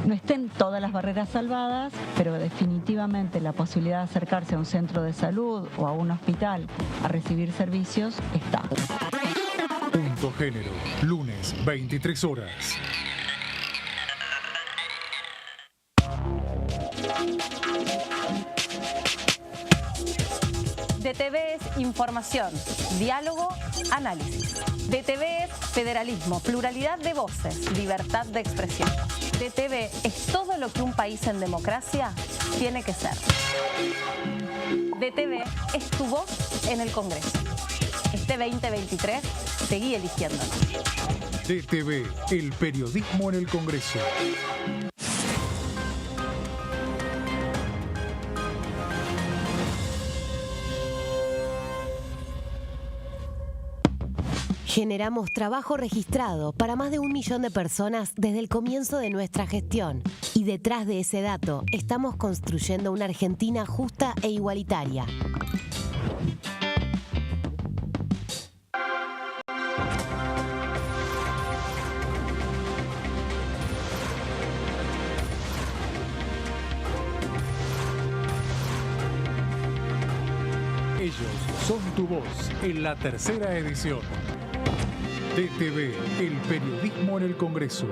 no estén todas las barreras salvadas, pero definitivamente la posibilidad de acercarse a un centro de salud o a un hospital a recibir servicios está. Punto Género, lunes, 23 horas. DTV es información, diálogo, análisis. DTV es federalismo, pluralidad de voces, libertad de expresión. DTV es todo lo que un país en democracia tiene que ser. DTV es tu voz en el Congreso. Este 2023, seguí eligiéndonos. DTV, el periodismo en el Congreso. Generamos trabajo registrado para más de 1 millón de personas desde el comienzo de nuestra gestión. Y detrás de ese dato, estamos construyendo una Argentina justa e igualitaria. Ellos son tu voz en la 3ª edición. DTV, el periodismo en el Congreso.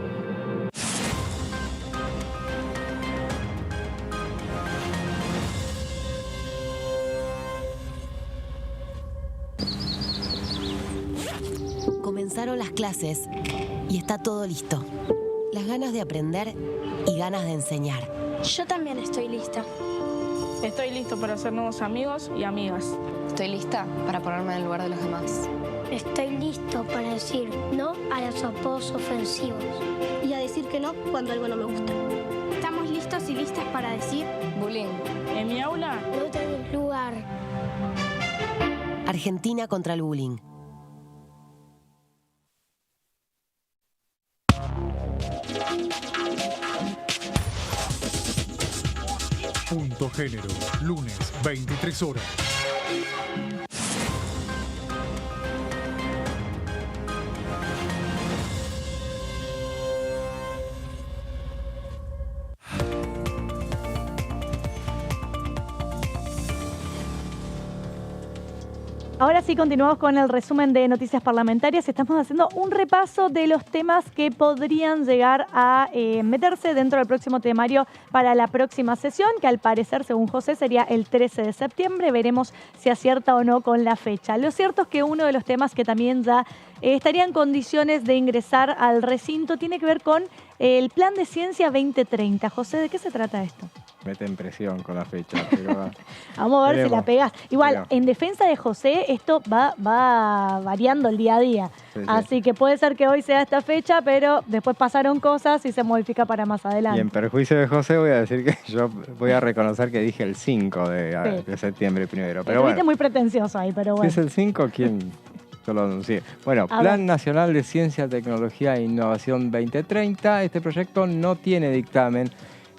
Comenzaron las clases y está todo listo. Las ganas de aprender y ganas de enseñar. Yo también estoy lista. Estoy listo para hacer nuevos amigos y amigas. Estoy lista para ponerme en el lugar de los demás. Estoy listo para decir no a los apodos ofensivos y a decir que no cuando algo no me gusta. Estamos listos y listas para decir bullying. En mi aula no tenés lugar. Argentina contra el bullying. Punto Género, lunes, 23 horas. Ahora sí continuamos con el resumen de noticias parlamentarias. Estamos haciendo un repaso de los temas que podrían llegar a meterse dentro del próximo temario para la próxima sesión, que al parecer, según José, sería el 13 de septiembre. Veremos si acierta o no con la fecha. Lo cierto es que uno de los temas que también ya estaría en condiciones de ingresar al recinto tiene que ver con el Plan de Ciencia 2030. José, ¿de qué se trata esto? Meten presión con la fecha. Pero vamos a ver si la pegás. Igual, pero en defensa de José, esto va variando el día a día. Sí. Así que puede ser que hoy sea esta fecha, pero después pasaron cosas y se modifica para más adelante. Y en perjuicio de José voy a decir que yo voy a reconocer que dije el 5 de septiembre primero. Pero bueno, muy pretencioso ahí, pero bueno. si es el 5, ¿quién? Yo lo anuncié. Bueno, Plan Nacional de Ciencia, Tecnología e Innovación 2030. Este proyecto no tiene dictamen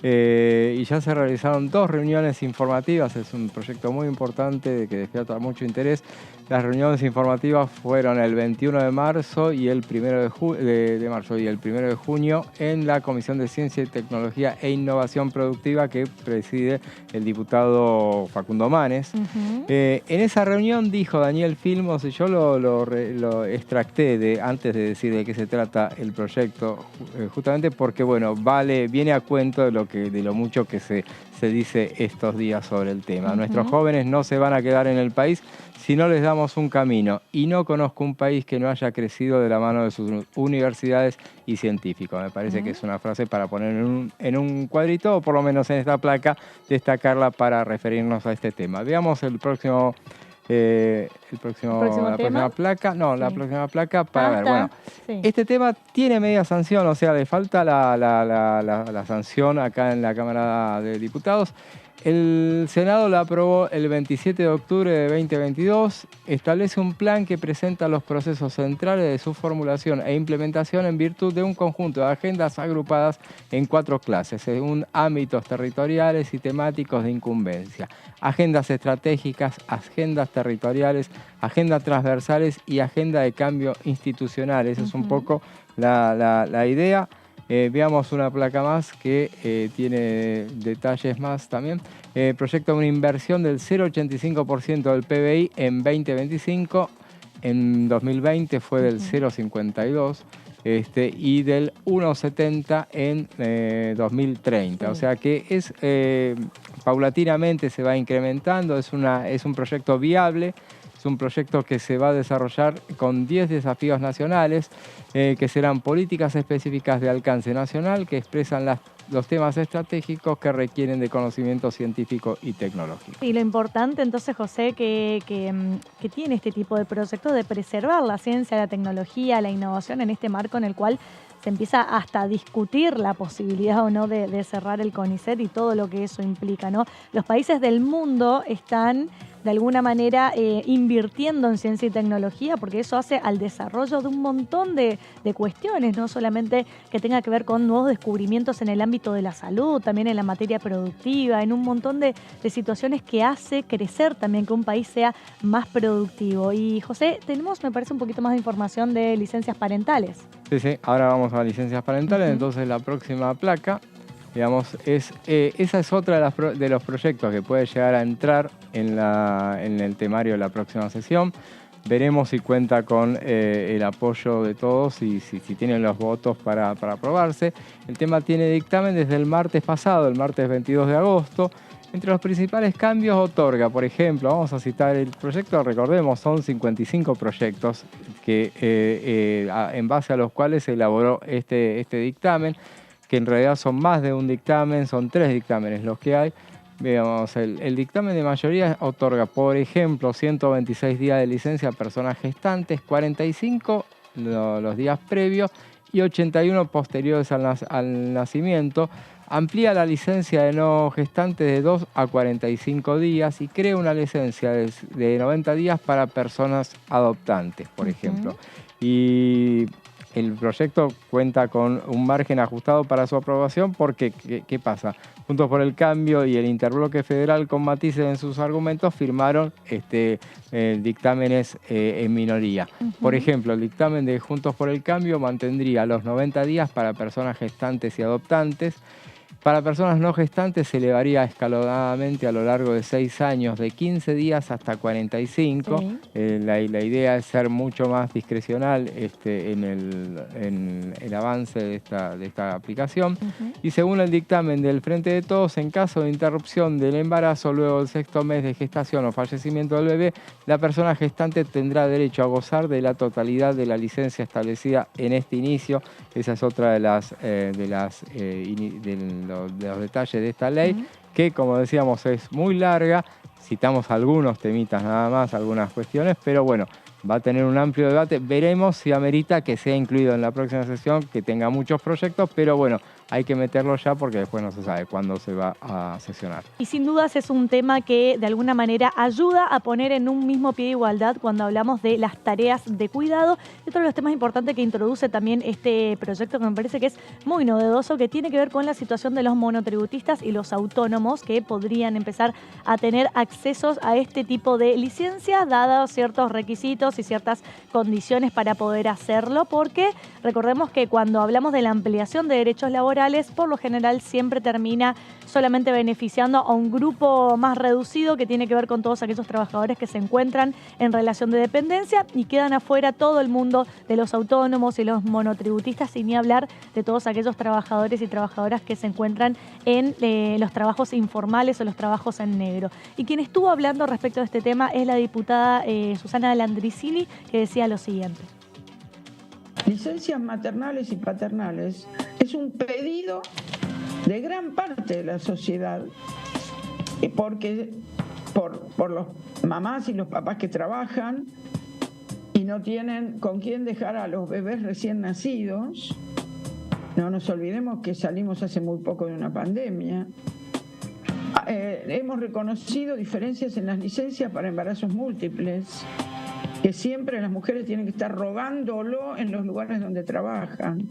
y ya se realizaron 2 reuniones informativas. Es un proyecto muy importante que despierta mucho interés. Las reuniones informativas fueron el 21 de marzo y el 1 de junio en la Comisión de Ciencia y Tecnología e Innovación Productiva que preside el diputado Facundo Manes. En esa reunión dijo Daniel Filmos, y yo lo extracté antes de decir de qué se trata el proyecto, justamente porque bueno, viene a cuento de lo mucho que se dice estos días sobre el tema. Nuestros jóvenes no se van a quedar en el país si no les damos un camino, y no conozco un país que no haya crecido de la mano de sus universidades y científicos. Me parece que es una frase para poner en un cuadrito, o por lo menos en esta placa, destacarla para referirnos a este tema. Veamos la próxima placa. No, la próxima placa para ver. Bueno, este tema tiene media sanción, o sea, le falta la sanción acá en la Cámara de Diputados. El Senado la aprobó el 27 de octubre de 2022. Establece un plan que presenta los procesos centrales de su formulación e implementación en virtud de un conjunto de agendas agrupadas en 4 clases, según ámbitos territoriales y temáticos de incumbencia. Agendas estratégicas, agendas territoriales, agendas transversales y agenda de cambio institucional. Esa es un poco la idea. Veamos una placa más que tiene detalles más también. Proyecta una inversión del 0,85% del PBI en 2025. En 2020 fue del 0,52%. Y del 1,70 en 2030. O sea que es paulatinamente se va incrementando, es un proyecto viable, es un proyecto que se va a desarrollar con 10 desafíos nacionales, que serán políticas específicas de alcance nacional que expresan los temas estratégicos que requieren de conocimiento científico y tecnológico. Y lo importante entonces, José, que tiene este tipo de proyectos de preservar la ciencia, la tecnología, la innovación en este marco en el cual se empieza hasta a discutir la posibilidad o no de cerrar el CONICET y todo lo que eso implica, ¿no? Los países del mundo están de alguna manera invirtiendo en ciencia y tecnología, porque eso hace al desarrollo de un montón de cuestiones, no solamente que tenga que ver con nuevos descubrimientos en el ámbito de la salud, también en la materia productiva, en un montón de situaciones que hace crecer también que un país sea más productivo. Y José, tenemos, me parece, un poquito más de información de licencias parentales. Sí, ahora vamos a licencias parentales, entonces la próxima placa. Digamos, esa es otra de los proyectos que puede llegar a entrar en el temario de la próxima sesión. Veremos si cuenta con el apoyo de todos y si tienen los votos para aprobarse. El tema tiene dictamen desde el martes pasado, el martes 22 de agosto. Entre los principales cambios otorga, por ejemplo, vamos a citar el proyecto, recordemos, son 55 proyectos en base a los cuales se elaboró este dictamen, que en realidad son más de un dictamen, son 3 dictámenes los que hay. Veamos, el dictamen de mayoría otorga, por ejemplo, 126 días de licencia a personas gestantes, 45 los días previos y 81 posteriores al nacimiento. Amplía la licencia de no gestantes de 2 a 45 días y crea una licencia de 90 días para personas adoptantes, por ejemplo. Y el proyecto cuenta con un margen ajustado para su aprobación porque, ¿qué pasa? Juntos por el Cambio y el Interbloque Federal, con matices en sus argumentos, firmaron dictámenes en minoría. Por ejemplo, el dictamen de Juntos por el Cambio mantendría los 90 días para personas gestantes y adoptantes. Para personas no gestantes se elevaría escalonadamente a lo largo de 6 años, de 15 días hasta 45. Sí. La idea es ser mucho más discrecional en el avance de esta aplicación. Y según el dictamen del Frente de Todos, en caso de interrupción del embarazo luego del 6º mes de gestación o fallecimiento del bebé, la persona gestante tendrá derecho a gozar de la totalidad de la licencia establecida en este inicio. Esa es otra de los detalles de esta ley, que, como decíamos, es muy larga. Citamos algunos temitas nada más, algunas cuestiones, pero bueno, va a tener un amplio debate. Veremos si amerita que sea incluido en la próxima sesión, que tenga muchos proyectos, pero bueno, hay que meterlo ya porque después no se sabe cuándo se va a sesionar. Y sin dudas es un tema que de alguna manera ayuda a poner en un mismo pie de igualdad cuando hablamos de las tareas de cuidado. Y otro de los temas importantes que introduce también este proyecto, que me parece que es muy novedoso, que tiene que ver con la situación de los monotributistas y los autónomos, que podrían empezar a tener accesos a este tipo de licencias, dados ciertos requisitos y ciertas condiciones para poder hacerlo, porque recordemos que cuando hablamos de la ampliación de derechos laborales, por lo general siempre termina solamente beneficiando a un grupo más reducido, que tiene que ver con todos aquellos trabajadores que se encuentran en relación de dependencia, y quedan afuera todo el mundo de los autónomos y los monotributistas, y ni hablar de todos aquellos trabajadores y trabajadoras que se encuentran en los trabajos informales o los trabajos en negro. Y quien estuvo hablando respecto a este tema es la diputada Susana Landricini, que decía lo siguiente. Licencias maternales y paternales es un pedido de gran parte de la sociedad, porque por los mamás y los papás que trabajan y no tienen con quién dejar a los bebés recién nacidos. No nos olvidemos que salimos hace muy poco de una pandemia. Hemos reconocido diferencias en las licencias para embarazos múltiples, que siempre las mujeres tienen que estar rogándolo en los lugares donde trabajan,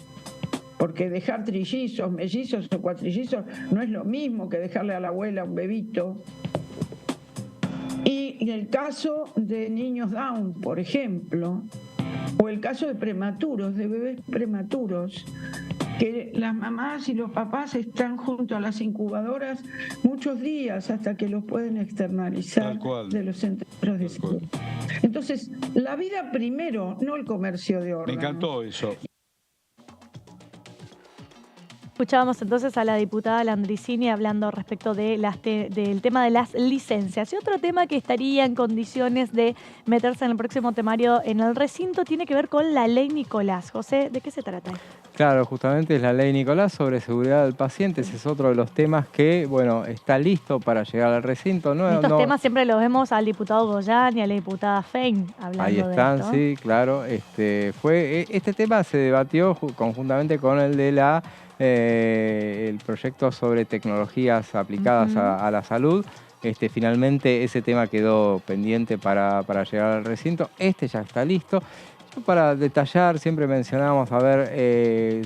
porque dejar trillizos, mellizos o cuatrillizos no es lo mismo que dejarle a la abuela un bebito. Y el caso de niños Down, por ejemplo, o el caso de prematuros, de bebés prematuros, que las mamás y los papás están junto a las incubadoras muchos días hasta que los pueden externalizar de los centros de salud. Entonces, la vida primero, no el comercio de órganos. Me encantó eso. Escuchábamos entonces a la diputada Landricini hablando respecto de del tema de las licencias. Y otro tema que estaría en condiciones de meterse en el próximo temario en el recinto tiene que ver con la ley Nicolás. José, ¿de qué se trata? Claro, justamente es la ley Nicolás sobre seguridad del paciente. Ese es otro de los temas que, bueno, está listo para llegar al recinto. Estos temas siempre los vemos al diputado Goyán y a la diputada Fein hablando de esto. Ahí están, sí, claro. Este tema se debatió conjuntamente con el de el proyecto sobre tecnologías aplicadas a la salud. Finalmente ese tema quedó pendiente para llegar al recinto. Este ya está listo. Yo, para detallar, siempre mencionamos,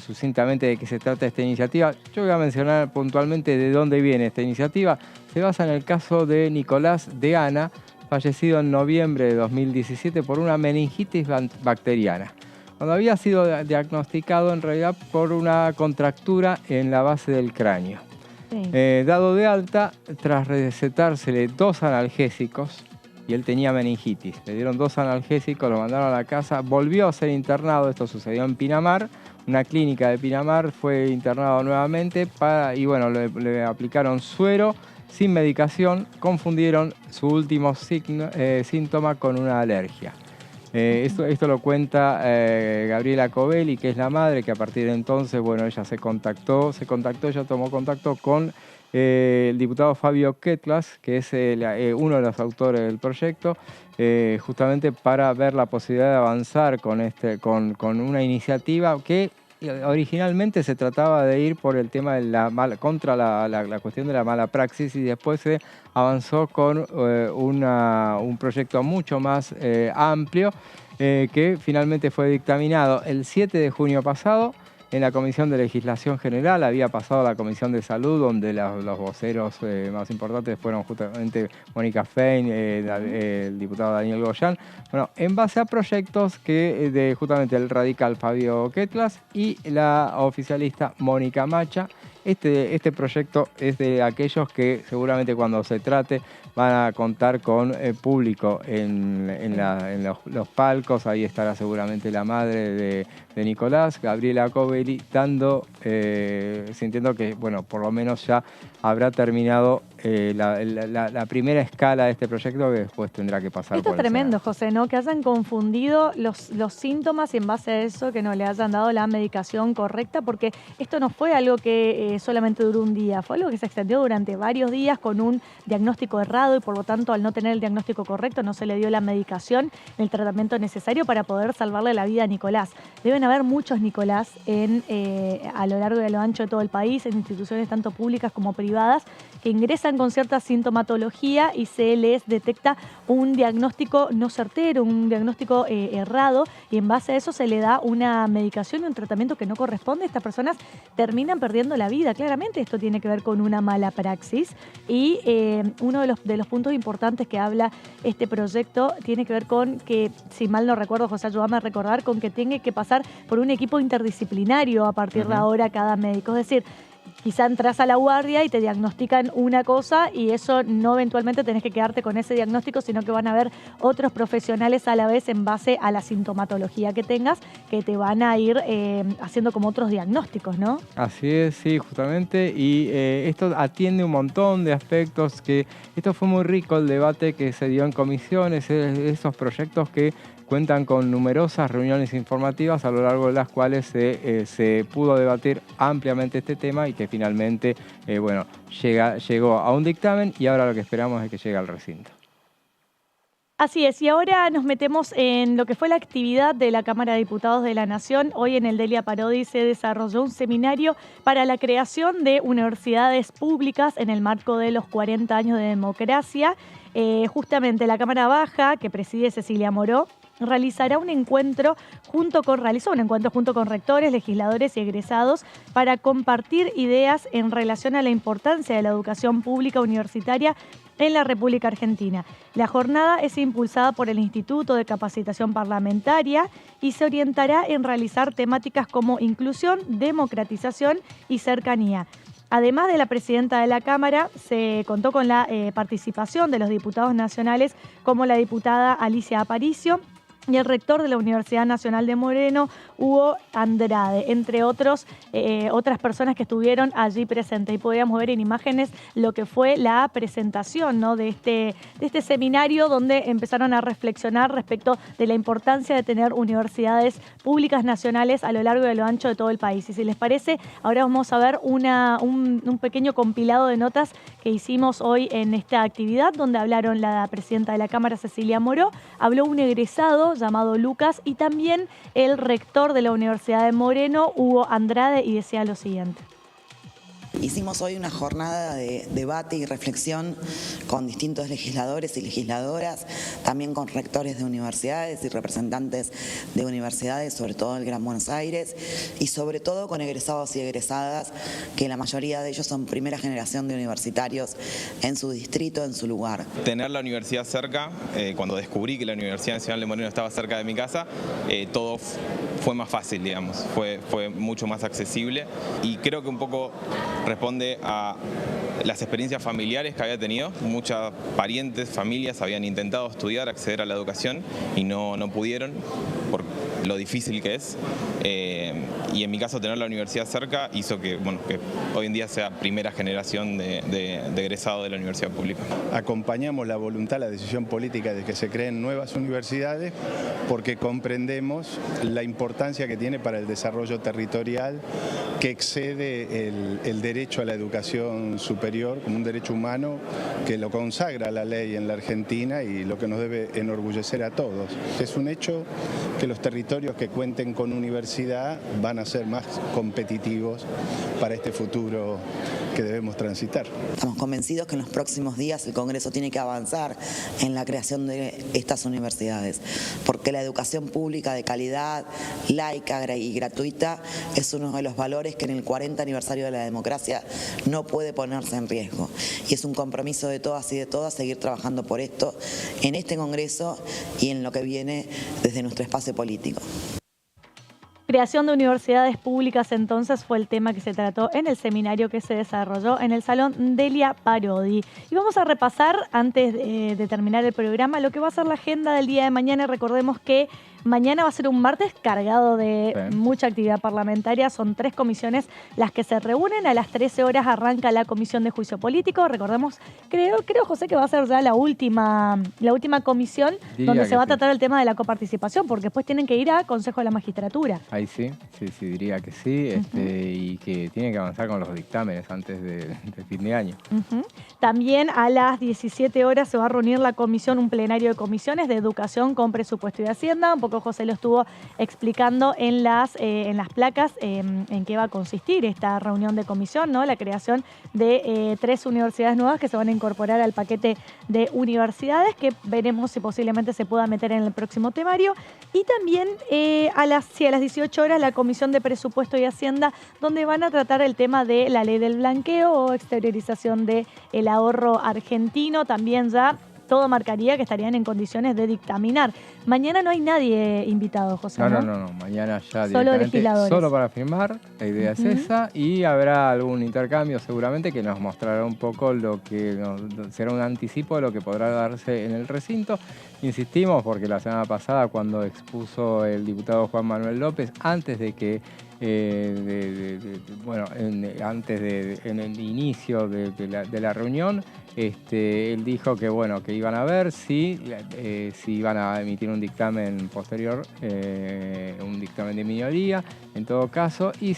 sucintamente de qué se trata esta iniciativa. Yo voy a mencionar puntualmente de dónde viene esta iniciativa. Se basa en el caso de Nicolás de Ana, fallecido en noviembre de 2017 por una meningitis bacteriana, cuando había sido diagnosticado en realidad por una contractura en la base del cráneo. Sí. Dado de alta, tras recetársele 2 analgésicos, y él tenía meningitis, le dieron 2 analgésicos, lo mandaron a la casa, volvió a ser internado. Esto sucedió en Pinamar, una clínica de Pinamar, fue internado nuevamente y bueno, le aplicaron suero sin medicación, confundieron su último síntoma con una alergia. Esto lo cuenta Gabriela Covelli, que es la madre, que a partir de entonces, bueno, ella ella tomó contacto con el diputado Fabio Ketlas, que es uno de los autores del proyecto, justamente para ver la posibilidad de avanzar con una iniciativa que originalmente se trataba de ir por el tema de contra la cuestión de la mala praxis, y después se avanzó con un proyecto mucho más amplio que finalmente fue dictaminado el 7 de junio pasado en la Comisión de Legislación General. Había pasado a la Comisión de Salud, donde los voceros más importantes fueron justamente Mónica Fein, el diputado Daniel Goyán. Bueno, en base a proyectos de justamente el radical Fabio Ketlas y la oficialista Mónica Macha. Este proyecto es de aquellos que seguramente cuando se trate van a contar con público en los palcos. Ahí estará seguramente la madre de Nicolás, Gabriela Covelli, sintiendo que, bueno, por lo menos ya habrá terminado la primera escala de este proyecto que después tendrá que pasar Esto por es tremendo, José, ¿no? Que hayan confundido los síntomas y en base a eso que no le hayan dado la medicación correcta, porque esto no fue algo que solamente duró un día, fue algo que se extendió durante varios días con un diagnóstico errado y por lo tanto al no tener el diagnóstico correcto no se le dio la medicación, el tratamiento necesario para poder salvarle la vida a Nicolás. Deben haber muchos Nicolás a lo largo y a lo ancho de todo el país, en instituciones tanto públicas como privadas, que ingresan con cierta sintomatología y se les detecta un diagnóstico no certero, un diagnóstico errado, y en base a eso se le da una medicación y un tratamiento que no corresponde. Estas personas terminan perdiendo la vida. Claramente esto tiene que ver con una mala praxis y uno de los puntos importantes que habla este proyecto tiene que ver con que, si mal no recuerdo, José, ayúdame a recordar, con que tiene que pasar por un equipo interdisciplinario a partir de ahora cada médico. Es decir, quizá entras a la guardia y te diagnostican una cosa y eso no eventualmente tenés que quedarte con ese diagnóstico, sino que van a haber otros profesionales a la vez en base a la sintomatología que tengas que te van a ir haciendo como otros diagnósticos, ¿no? Así es, sí, justamente. Y esto atiende un montón de aspectos que... Esto fue muy rico el debate que se dio en comisiones, esos proyectos que cuentan con numerosas reuniones informativas a lo largo de las cuales se pudo debatir ampliamente este tema y que finalmente llegó a un dictamen y ahora lo que esperamos es que llegue al recinto. Así es, y ahora nos metemos en lo que fue la actividad de la Cámara de Diputados de la Nación. Hoy en el Delia Parodi se desarrolló un seminario para la creación de universidades públicas en el marco de los 40 años de democracia. Justamente la Cámara Baja, que preside Cecilia Moró, realizó un encuentro junto con rectores, legisladores y egresados para compartir ideas en relación a la importancia de la educación pública universitaria en la República Argentina. La jornada es impulsada por el Instituto de Capacitación Parlamentaria y se orientará en realizar temáticas como inclusión, democratización y cercanía. Además de la presidenta de la Cámara, se contó con la participación de los diputados nacionales como la diputada Alicia Aparicio y el rector de la Universidad Nacional de Moreno, Hugo Andrade, entre otras personas que estuvieron allí presentes. Y podíamos ver en imágenes lo que fue la presentación, ¿no?, de este seminario, donde empezaron a reflexionar respecto de la importancia de tener universidades públicas nacionales a lo largo y a lo ancho de todo el país. Y si les parece, ahora vamos a ver un pequeño compilado de notas que hicimos hoy en esta actividad, donde hablaron la presidenta de la Cámara, Cecilia Moró, habló un egresado llamado Lucas y también el rector de la Universidad de Moreno, Hugo Andrade, y decía lo siguiente. Hicimos hoy una jornada de debate y reflexión con distintos legisladores y legisladoras, también con rectores de universidades y representantes de universidades, sobre todo del Gran Buenos Aires, y sobre todo con egresados y egresadas, que la mayoría de ellos son primera generación de universitarios en su distrito, en su lugar. Tener la universidad cerca, cuando descubrí que la Universidad Nacional de Moreno estaba cerca de mi casa, todo fue más fácil, digamos, fue mucho más accesible y creo que un poco responde a las experiencias familiares que había tenido. Muchas parientes, familias habían intentado estudiar, acceder a la educación y no pudieron por lo difícil que es. Y en mi caso tener la universidad cerca hizo que hoy en día sea primera generación de egresado de la universidad pública. Acompañamos la voluntad, la decisión política de que se creen nuevas universidades porque comprendemos la importancia que tiene para el desarrollo territorial, que excede el derecho a la educación superior como un derecho humano que lo consagra la ley en la Argentina y lo que nos debe enorgullecer a todos. Es un hecho que los territorios que cuenten con universidad van a ser más competitivos para este futuro que debemos transitar. Estamos convencidos que en los próximos días el Congreso tiene que avanzar en la creación de estas universidades, porque la educación pública de calidad, laica y gratuita es uno de los valores que en el 40 aniversario de la democracia no puede ponerse en riesgo. Y es un compromiso de todas y de todas seguir trabajando por esto en este Congreso y en lo que viene desde nuestro espacio político. Creación de universidades públicas, entonces, fue el tema que se trató en el seminario que se desarrolló en el Salón Delia Parodi. Y vamos a repasar, antes de terminar el programa, lo que va a ser la agenda del día de mañana. Recordemos que Mañana va a ser un martes cargado de mucha actividad parlamentaria. Son 3 comisiones las que se reúnen. A las 13 horas arranca la Comisión de Juicio Político. Recordemos, creo José, que va a ser ya la última comisión donde se va a tratar el tema de la coparticipación, porque después tienen que ir a Consejo de la Magistratura. Ahí sí, diría que sí, y que tiene que avanzar con los dictámenes antes de fin de año. También a las 17 horas se va a reunir un plenario de comisiones de Educación con Presupuesto y Hacienda. Un poco José lo estuvo explicando en las placas en qué va a consistir esta reunión de comisión, ¿no? La creación de 3 universidades nuevas que se van a incorporar al paquete de universidades, que veremos si posiblemente se pueda meter en el próximo temario. Y también a las 18 horas la Comisión de Presupuesto y Hacienda, donde van a tratar el tema de la ley del blanqueo o exteriorización del ahorro argentino. También ya todo marcaría que estarían en condiciones de dictaminar. Mañana no hay nadie invitado, José. No. Mañana ya solo legisladores. Solo para firmar, la idea es esa, y habrá algún intercambio seguramente que nos mostrará un poco será un anticipo de lo que podrá darse en el recinto. Insistimos porque la semana pasada, cuando expuso el diputado Juan Manuel López, antes de que en el inicio de la reunión, él dijo que iban a ver si iban a emitir un dictamen posterior, un dictamen de minoría, en todo caso, y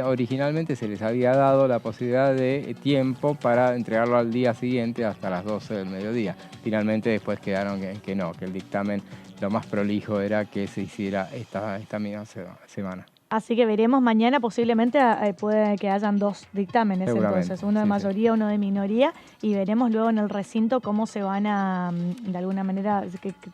originalmente se les había dado la posibilidad de tiempo para entregarlo al día siguiente hasta las 12 del mediodía. Finalmente después quedaron que no, que el dictamen lo más prolijo era que se hiciera esta misma semana. Así que veremos mañana, posiblemente puede que hayan 2 dictámenes, entonces, uno de mayoría, uno de minoría, y veremos luego en el recinto cómo se van a, de alguna manera,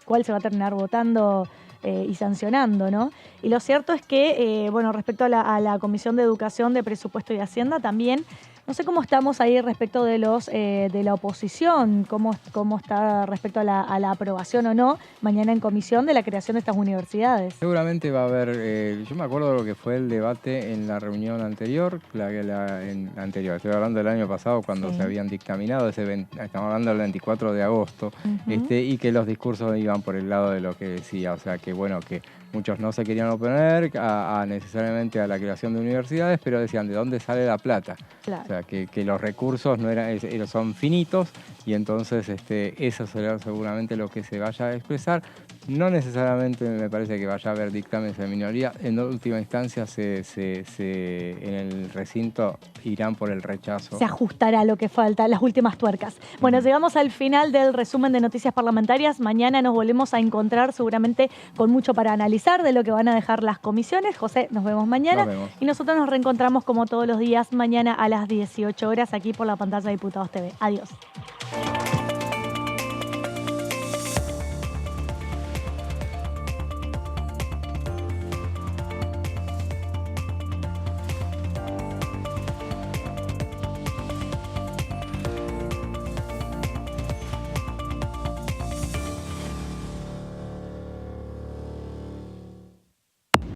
cuál se va a terminar votando y sancionando, ¿no? Y lo cierto es que, respecto a la Comisión de Educación, de Presupuesto y Hacienda, también, no sé cómo estamos ahí respecto de la oposición, cómo está respecto a la aprobación o no, mañana en comisión, de la creación de estas universidades. Seguramente va a haber, yo me acuerdo de lo que fue el debate en la reunión anterior, estoy hablando del año pasado, cuando se habían dictaminado, estamos hablando del 24 de agosto, y que los discursos iban por el lado de lo que decía, o sea que muchos no se querían oponer necesariamente a la creación de universidades, pero decían, ¿de dónde sale la plata? Claro. O sea, que los recursos son finitos, y entonces eso será seguramente lo que se vaya a expresar. No necesariamente me parece que vaya a haber dictámenes de minoría. En última instancia, en el recinto irán por el rechazo. Se ajustará lo que falta, las últimas tuercas. Bueno, llegamos al final del resumen de noticias parlamentarias. Mañana nos volvemos a encontrar seguramente con mucho para analizar de lo que van a dejar las comisiones. José, nos vemos mañana. Nos vemos. Y nosotros nos reencontramos como todos los días mañana a las 18 horas aquí por la pantalla de Diputados TV. Adiós.